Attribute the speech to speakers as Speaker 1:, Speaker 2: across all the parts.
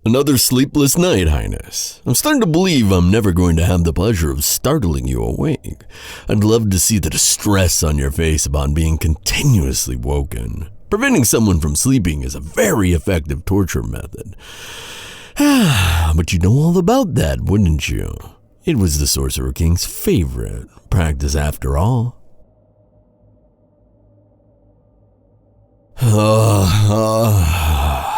Speaker 1: Another sleepless night, Highness. I'm starting to believe I'm never going to have the pleasure of startling you awake. I'd love to see the distress on your face upon being continuously woken. Preventing someone from sleeping is a very effective torture method. But you know all about that, wouldn't you? It was the Sorcerer King's favorite practice after all.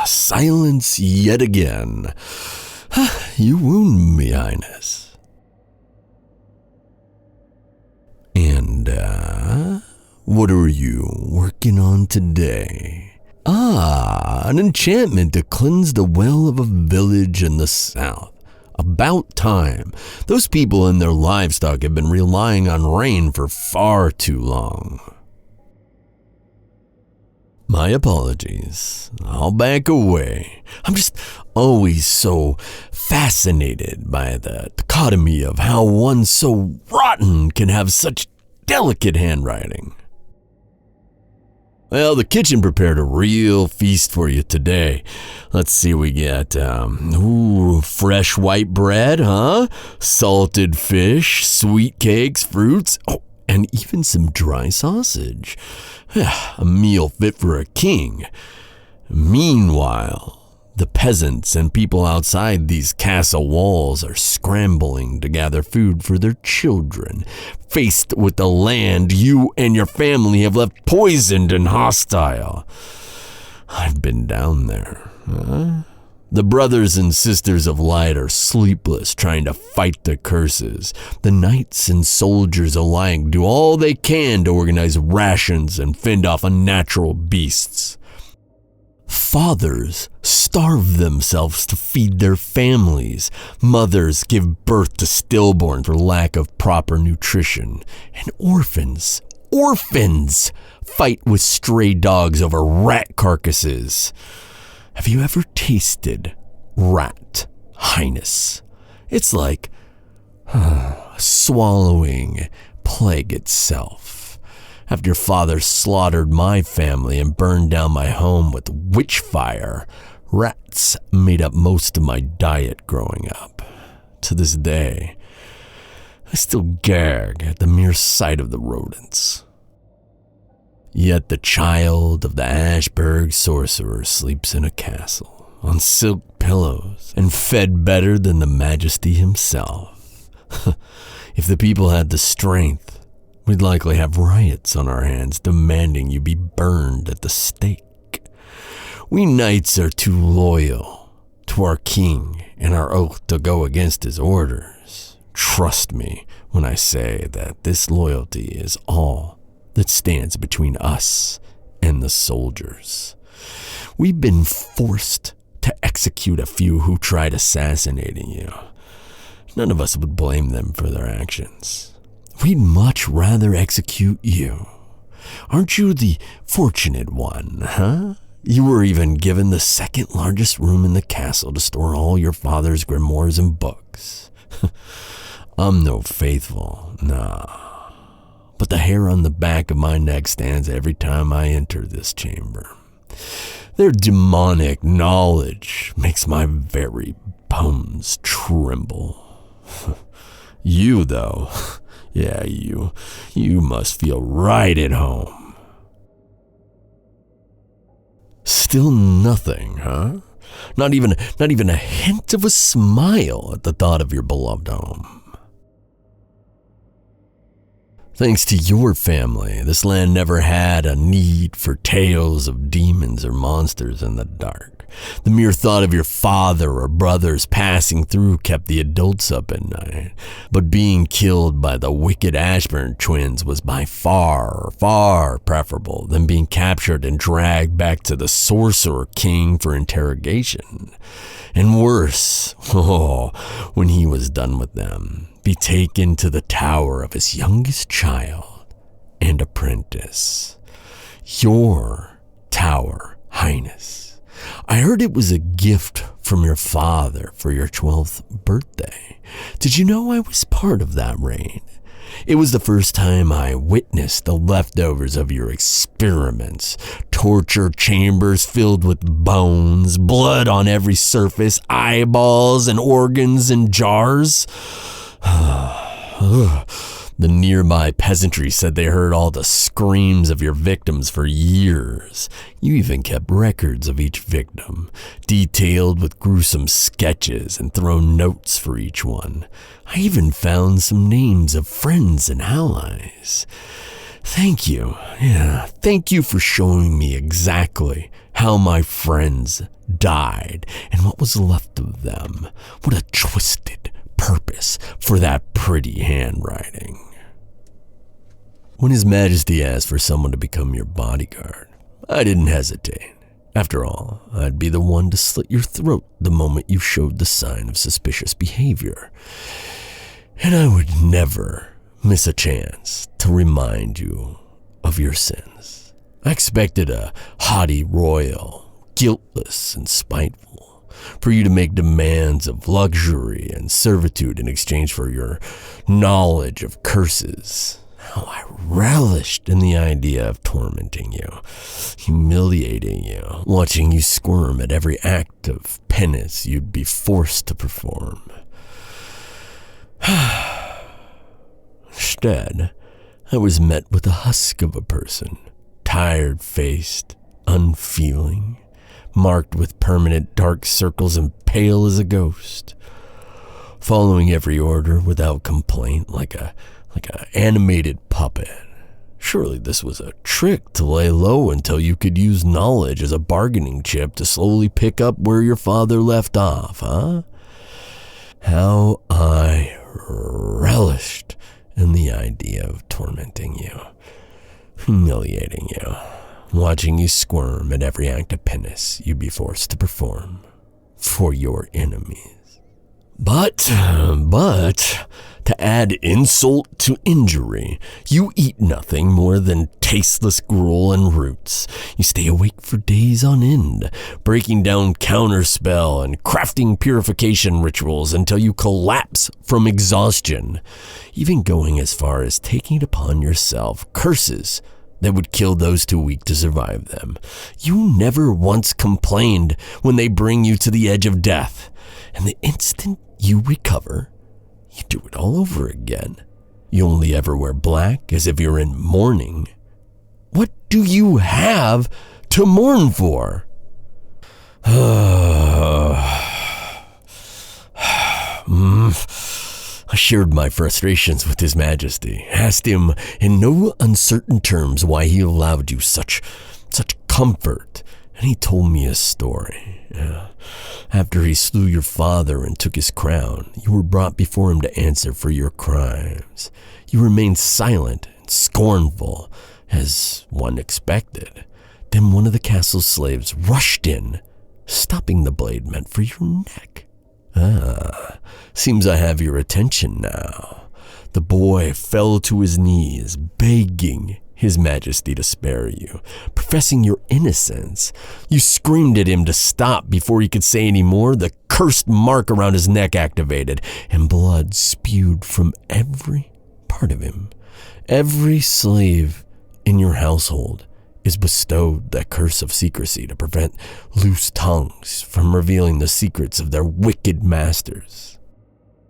Speaker 1: Silence yet again. You wound me, Highness. And, what are you working on today? An enchantment to cleanse the well of a village in the south. About time. Those people and their livestock have been relying on rain for far too long. My apologies. I'll back away. I'm just always so fascinated by the dichotomy of how one so rotten can have such delicate handwriting. Well, the kitchen prepared a real feast for you today. Let's see, we get, fresh white bread, salted fish, sweet cakes, fruits, and even some dry sausage. A meal fit for a king. Meanwhile, the peasants and people outside these castle walls are scrambling to gather food for their children, faced with the land you and your family have left poisoned and hostile. I've been down there. The brothers and sisters of light are sleepless trying to fight the curses. The knights and soldiers alike do all they can to organize rations and fend off unnatural beasts. Fathers starve themselves to feed their families. Mothers give birth to stillborn for lack of proper nutrition. And orphans fight with stray dogs over rat carcasses. Have you ever tasted rat, Highness? It's like swallowing plague itself. After your father slaughtered my family and burned down my home with witch fire, rats made up most of my diet growing up. To this day, I still gag at the mere sight of the rodents. Yet the child of the Ashburg sorcerer sleeps in a castle, on silk pillows, and fed better than the Majesty himself. If the people had the strength, we'd likely have riots on our hands demanding you be burned at the stake. We knights are too loyal to our king and our oath to go against his orders. Trust me when I say that this loyalty is all that stands between us and the soldiers. We've been forced to execute a few who tried assassinating you. None of us would blame them for their actions. We'd much rather execute you. Aren't you the fortunate one, You were even given the second largest room in the castle to store all your father's grimoires and books. I'm no faithful, nah. But the hair on the back of my neck stands every time I enter this chamber. Their demonic knowledge makes my very bones tremble. You, though, yeah, you must feel right at home. Still nothing, Not even a hint of a smile at the thought of your beloved home. Thanks to your family, this land never had a need for tales of demons or monsters in the dark. The mere thought of your father or brothers passing through kept the adults up at night. But being killed by the wicked Ashburn twins was by far, far preferable than being captured and dragged back to the Sorcerer King for interrogation. And worse, when he was done with them, be taken to the tower of his youngest child and apprentice. Your tower, Highness. I heard it was a gift from your father for your 12th birthday. Did you know I was part of that reign? It was the first time I witnessed the leftovers of your experiments. Torture chambers filled with bones, blood on every surface, eyeballs and organs in jars. The nearby peasantry said they heard all the screams of your victims for years. You even kept records of each victim, detailed with gruesome sketches and thrown notes for each one. I even found some names of friends and allies. Thank you. Thank you for showing me exactly how my friends died and what was left of them. What a twisted purpose for that pretty handwriting. When His Majesty asked for someone to become your bodyguard, I didn't hesitate. After all, I'd be the one to slit your throat the moment you showed the sign of suspicious behavior. And I would never miss a chance to remind you of your sins. I expected a haughty royal, guiltless and spiteful, for you to make demands of luxury and servitude in exchange for your knowledge of curses. How I relished in the idea of tormenting you, humiliating you, watching you squirm at every act of penance you'd be forced to perform. Instead, I was met with a husk of a person, tired-faced, unfeeling, marked with permanent dark circles and pale as a ghost, following every order without complaint like an animated puppet. Surely this was a trick to lay low until you could use knowledge as a bargaining chip to slowly pick up where your father left off, huh? How I relished in the idea of tormenting you, humiliating you, watching you squirm at every act of penance you'd be forced to perform for your enemies. But, to add insult to injury, you eat nothing more than tasteless gruel and roots. You stay awake for days on end, breaking down counterspell and crafting purification rituals until you collapse from exhaustion, even going as far as taking it upon yourself curses that would kill those too weak to survive them. You never once complained when they bring you to the edge of death, and the instant you recover, you do it all over again. You only ever wear black as if you're in mourning. What do you have to mourn for? I shared my frustrations with His Majesty, asked him in no uncertain terms why he allowed you such comfort, and he told me a story. After he slew your father and took his crown, you were brought before him to answer for your crimes. You remained silent and scornful, as one expected. Then one of the castle's slaves rushed in, stopping the blade meant for your neck. Seems I have your attention now. The boy fell to his knees, begging His Majesty to spare you, professing your innocence. You screamed at him to stop before he could say any more. The cursed mark around his neck activated, and blood spewed from every part of him. Every slave in your household is bestowed that curse of secrecy to prevent loose tongues from revealing the secrets of their wicked masters.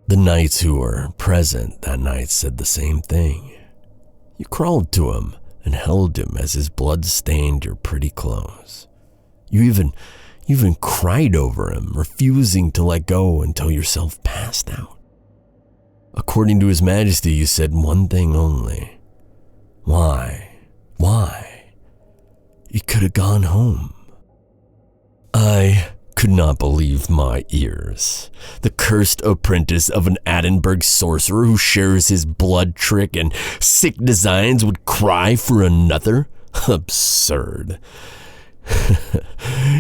Speaker 1: The knights who were present that night said the same thing. You crawled to him and held him as his blood stained your pretty clothes. You even cried over him, refusing to let go until yourself passed out. According to His Majesty, you said one thing only. Why? You could have gone home. I could not believe my ears. The cursed apprentice of an Edinburgh sorcerer who shares his blood trick and sick designs would cry for another? Absurd.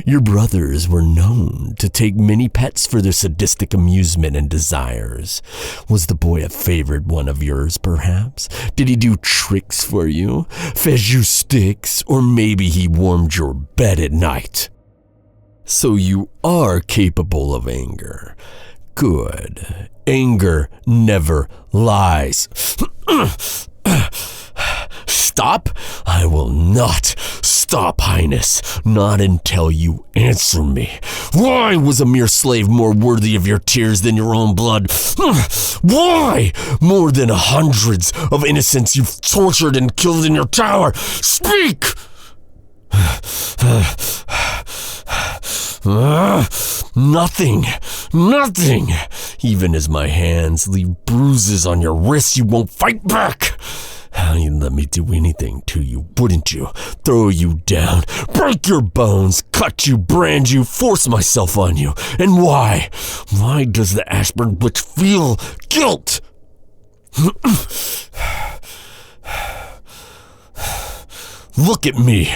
Speaker 1: Your brothers were known to take many pets for their sadistic amusement and desires. Was the boy a favored one of yours, perhaps? Did he do tricks for you? Fed you sticks? Or maybe he warmed your bed at night? So you are capable of anger. Good. Anger never lies. Stop? I will not stop, Highness. Not until you answer me. Why was a mere slave more worthy of your tears than your own blood? Why? More than hundreds of innocents you've tortured and killed in your tower. Speak! Nothing. Even as my hands leave bruises on your wrists, you won't fight back. You'd let me do anything to you, wouldn't you? Throw you down, break your bones, cut you, brand you, force myself on you. And why? Why does the Ashburn Witch feel guilt? Look at me.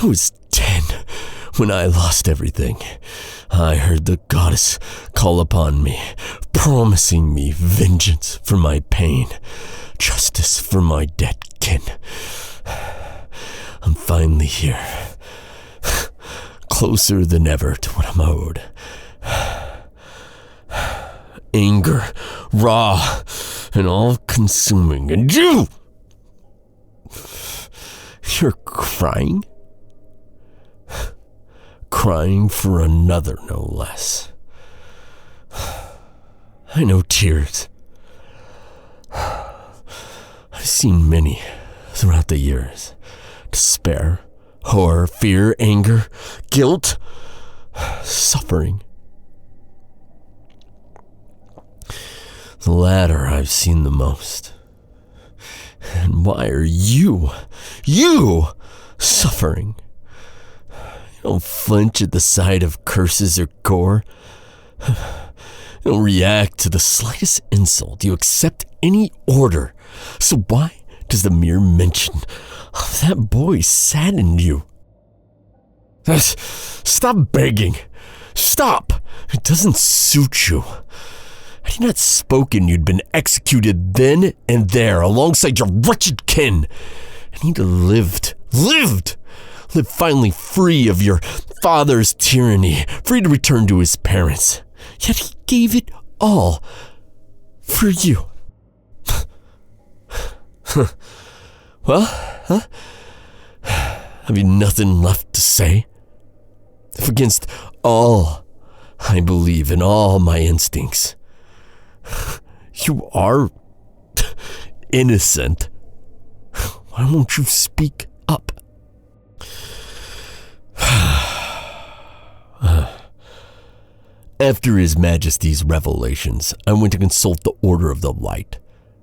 Speaker 1: I was 10 when I lost everything. I heard the goddess call upon me, promising me vengeance for my pain, justice for my dead kin. I'm finally here, closer than ever to what I'm owed. Anger, raw and all-consuming, and you're crying? Crying for another, no less. I know tears. I've seen many throughout the years. Despair, horror, fear, anger, guilt, suffering. The latter I've seen the most. And why are you suffering? You don't flinch at the sight of curses or gore. You don't react to the slightest insult. You accept any order. So why does the mere mention of that boy sadden you? Stop begging. Stop. It doesn't suit you. Had you not spoken, you'd been executed then and there alongside your wretched kin. And he'd lived finally free of your father's tyranny, free to return to his parents. Yet he gave it all for you. Well, have you nothing left to say? If against all I believe in all my instincts, you are innocent, why won't you speak up? After His Majesty's revelations, I went to consult the Order of the Light.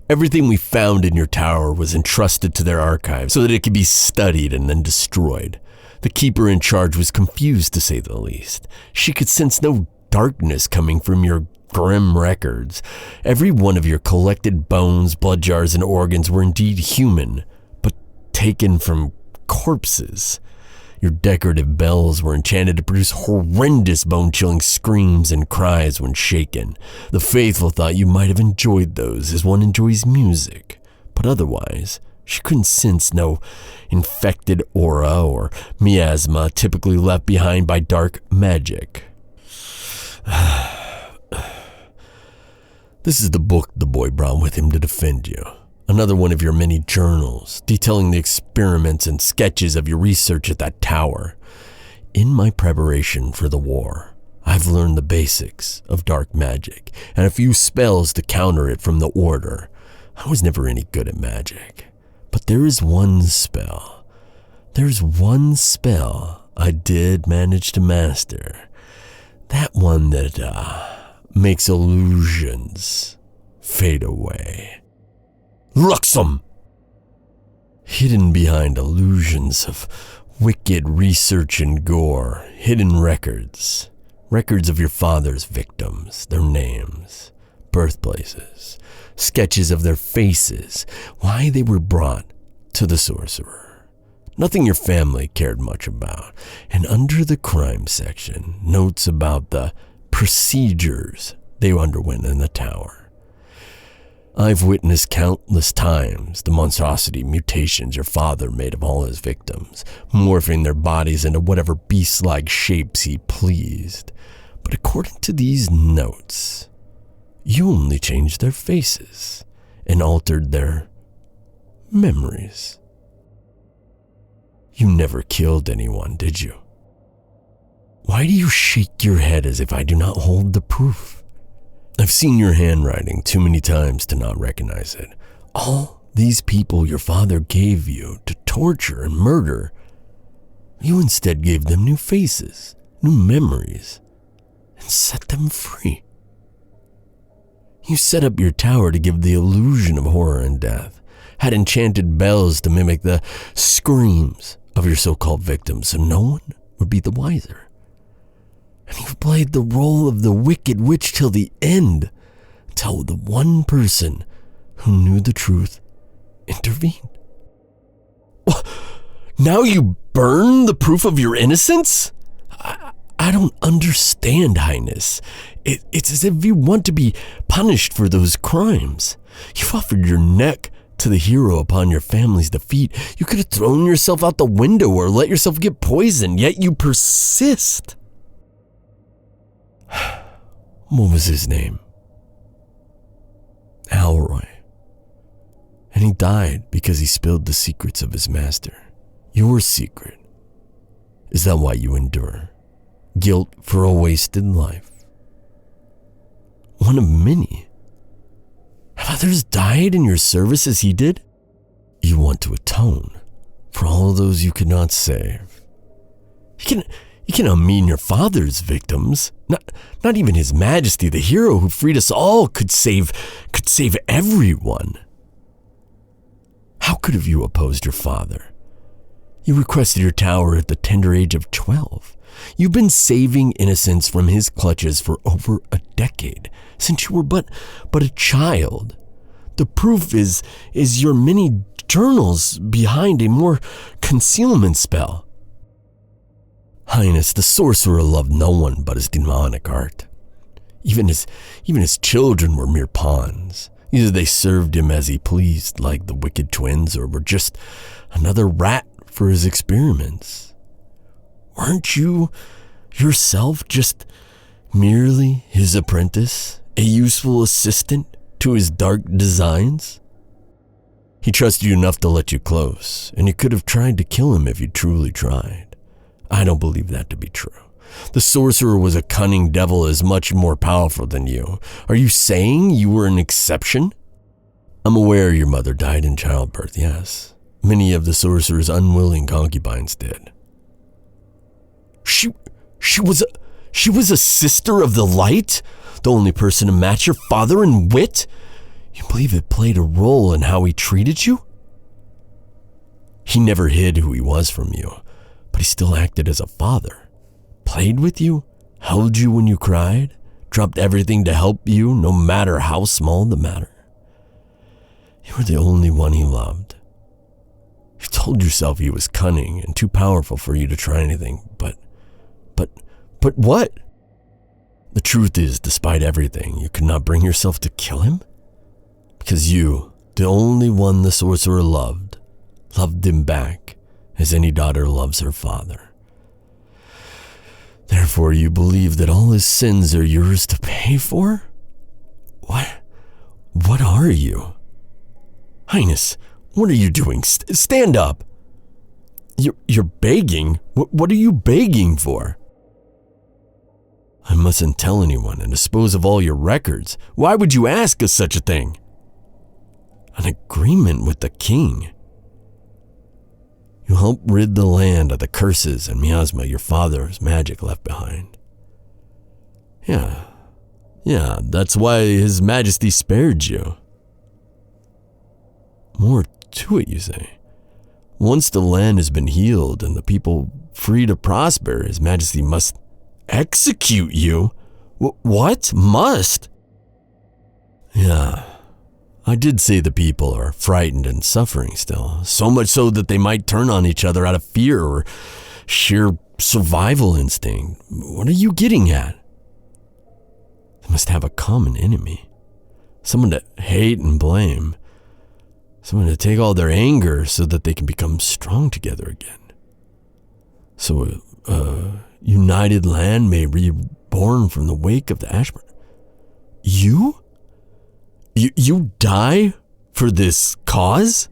Speaker 1: Everything we found in your tower was entrusted to their archives so that it could be studied and then destroyed. The keeper in charge was confused, to say the least. She could sense no darkness coming from your grim records. Every one of your collected bones, blood jars, and organs were indeed human, but taken from corpses. Your decorative bells were enchanted to produce horrendous bone-chilling screams and cries when shaken. The faithful thought you might have enjoyed those as one enjoys music, but otherwise, she couldn't sense no infected aura or miasma typically left behind by dark magic. This is the book the boy brought with him to defend you. Another one of your many journals detailing the experiments and sketches of your research at that tower. In my preparation for the war, I've learned the basics of dark magic and a few spells to counter it from the Order. I was never any good at magic, but there is one spell. There's one spell I did manage to master. That one that makes illusions fade away. Luxem! Hidden behind illusions of wicked research and gore, hidden records. Records of your father's victims, their names, birthplaces, sketches of their faces, why they were brought to the sorcerer. Nothing your family cared much about. And under the crime section, notes about the procedures they underwent in the tower. I've witnessed countless times the monstrosity mutations your father made of all his victims, morphing their bodies into whatever beast-like shapes he pleased. But according to these notes, you only changed their faces and altered their memories. You never killed anyone, did you? Why do you shake your head as if I do not hold the proof? I've seen your handwriting too many times to not recognize it. All these people your father gave you to torture and murder, you instead gave them new faces, new memories, and set them free. You set up your tower to give the illusion of horror and death, had enchanted bells to mimic the screams of your so-called victims so no one would be the wiser. And you've played the role of the wicked witch till the end, until the one person who knew the truth intervened. Well, now you burn the proof of your innocence? I don't understand, Highness. It's as if you want to be punished for those crimes. You've offered your neck to the hero upon your family's defeat. You could have thrown yourself out the window or let yourself get poisoned, yet you persist. What was his name? Alroy. And he died because he spilled the secrets of his master. Your secret. Is that why you endure? Guilt for a wasted life? One of many. Have others died in your service as he did? You want to atone for all those you could not save. You cannot mean your father's victims. Not even his majesty, the hero who freed us all, could save everyone. How could have you opposed your father? You requested your tower at the tender age of 12. You've been saving innocents from his clutches for over a decade, since you were but a child. The proof is your many journals behind a more concealment spell. Highness, the sorcerer loved no one but his demonic art. Even his children were mere pawns. Either they served him as he pleased, like the wicked twins, or were just another rat for his experiments. Weren't you yourself just merely his apprentice, a useful assistant to his dark designs? He trusted you enough to let you close, and you could have tried to kill him if you truly tried. I don't believe that to be true. The sorcerer was a cunning devil as much more powerful than you. Are you saying you were an exception? I'm aware your mother died in childbirth, yes. Many of the sorcerer's unwilling concubines did. She was a sister of the light? The only person to match your father in wit? You believe it played a role in how he treated you? He never hid who he was from you, but he still acted as a father. Played with you, held you when you cried, dropped everything to help you, no matter how small the matter. You were the only one he loved. You told yourself he was cunning and too powerful for you to try anything, but what? The truth is, despite everything, you could not bring yourself to kill him? Because you, the only one the sorcerer loved him back as any daughter loves her father. Therefore, you believe that all his sins are yours to pay for? What are you? Highness, what are you doing? Stand up. You're begging? What are you begging for? I mustn't tell anyone and dispose of all your records. Why would you ask us such a thing? An agreement with the king. You help rid the land of the curses and miasma your father's magic left behind. Yeah, that's why his majesty spared you. More to it, you say. Once the land has been healed and the people free to prosper, his majesty must execute you? What? Must? Yeah, I did say the people are frightened and suffering still, so much so that they might turn on each other out of fear or sheer survival instinct. What are you getting at? They must have a common enemy, someone to hate and blame, someone to take all their anger so that they can become strong together again. So united land may be reborn from the wake of the Ashburn. You die for this cause?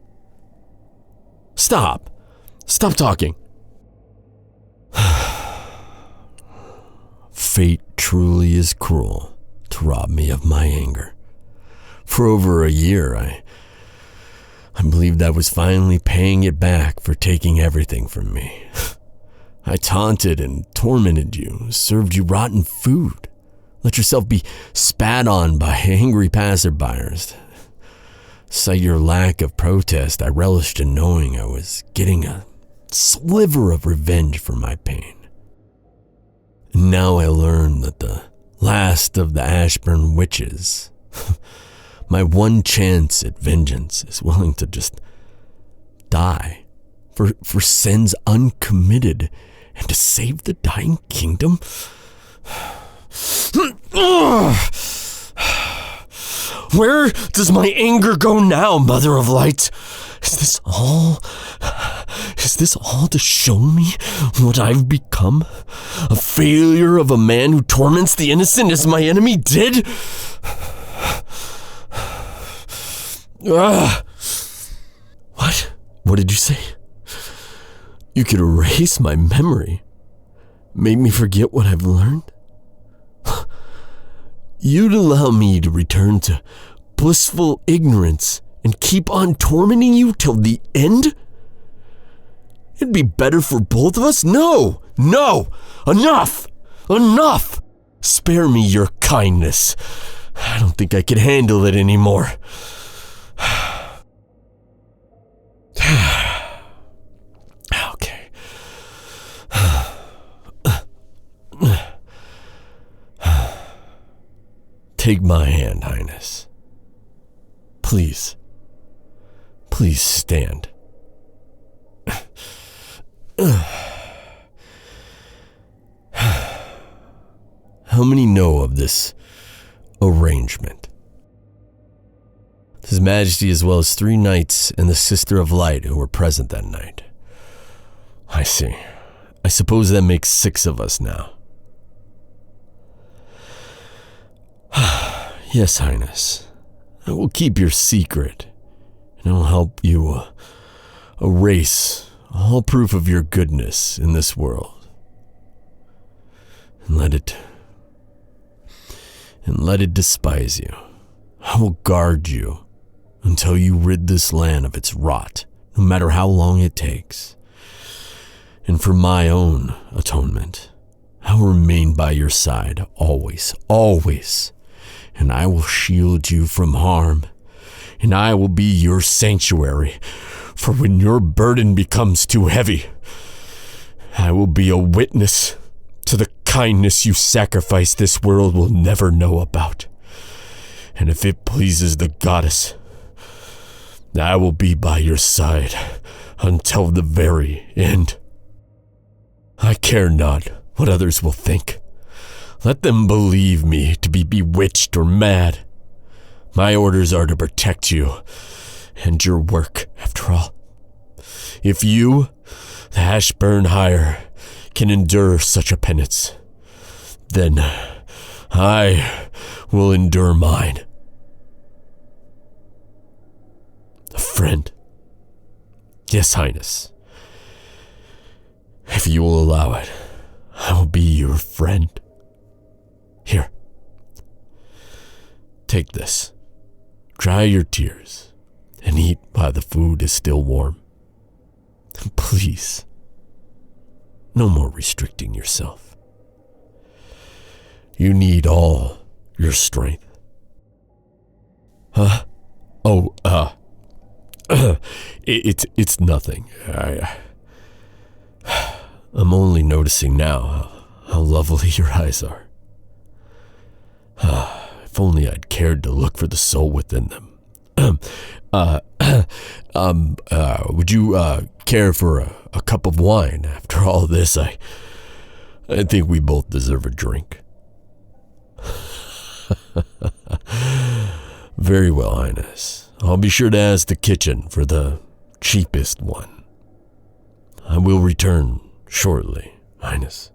Speaker 1: Stop talking. Fate truly is cruel to rob me of my anger. For over a year, I believed I was finally paying it back for taking everything from me. I taunted and tormented you, served you rotten food, let yourself be spat on by angry passerbyers. Despite your lack of protest, I relished in knowing I was getting a sliver of revenge for my pain. And now I learn that the last of the Ashburn witches, my one chance at vengeance, is willing to just die for sins uncommitted and to save the dying kingdom. Where does my anger go now, Mother of Light? Is this all to show me what I've become? A failure of a man who torments the innocent as my enemy did? What? What did you say? You could erase my memory, make me forget what I've learned? You'd allow me to return to blissful ignorance and keep on tormenting you till the end? It'd be better for both of us? No! Enough! Spare me your kindness. I don't think I can handle it anymore. Okay. Take my hand, Highness. Please stand. How many know of this arrangement? His Majesty, as well as 3 knights and the Sister of Light who were present that night. I see. I suppose that makes 6 of us now. Yes, Highness. I will keep your secret, and I will help you erase all proof of your goodness in this world. And let it despise you. I will guard you until you rid this land of its rot, no matter how long it takes. And for my own atonement, I will remain by your side always. And I will shield you from harm, and I will be your sanctuary, for when your burden becomes too heavy, I will be a witness to the kindness you sacrifice this world will never know about. And if it pleases the goddess, I will be by your side until the very end. I care not what others will think. Let them believe me to be bewitched or mad. My orders are to protect you and your work, after all. If you, the Ashburn Higher, can endure such a penance, then I will endure mine. A friend. Yes, Highness. If you will allow it, I will be your friend. Here. Take this. Dry your tears and eat while the food is still warm. Please, no more restricting yourself. You need all your strength. Huh? Oh, it's nothing. I'm only noticing now how lovely your eyes are. If only I'd cared to look for the soul within them. Would you care for a cup of wine? After all this, I think we both deserve a drink. Very well, Highness. I'll be sure to ask the kitchen for the cheapest one. I will return shortly, Highness.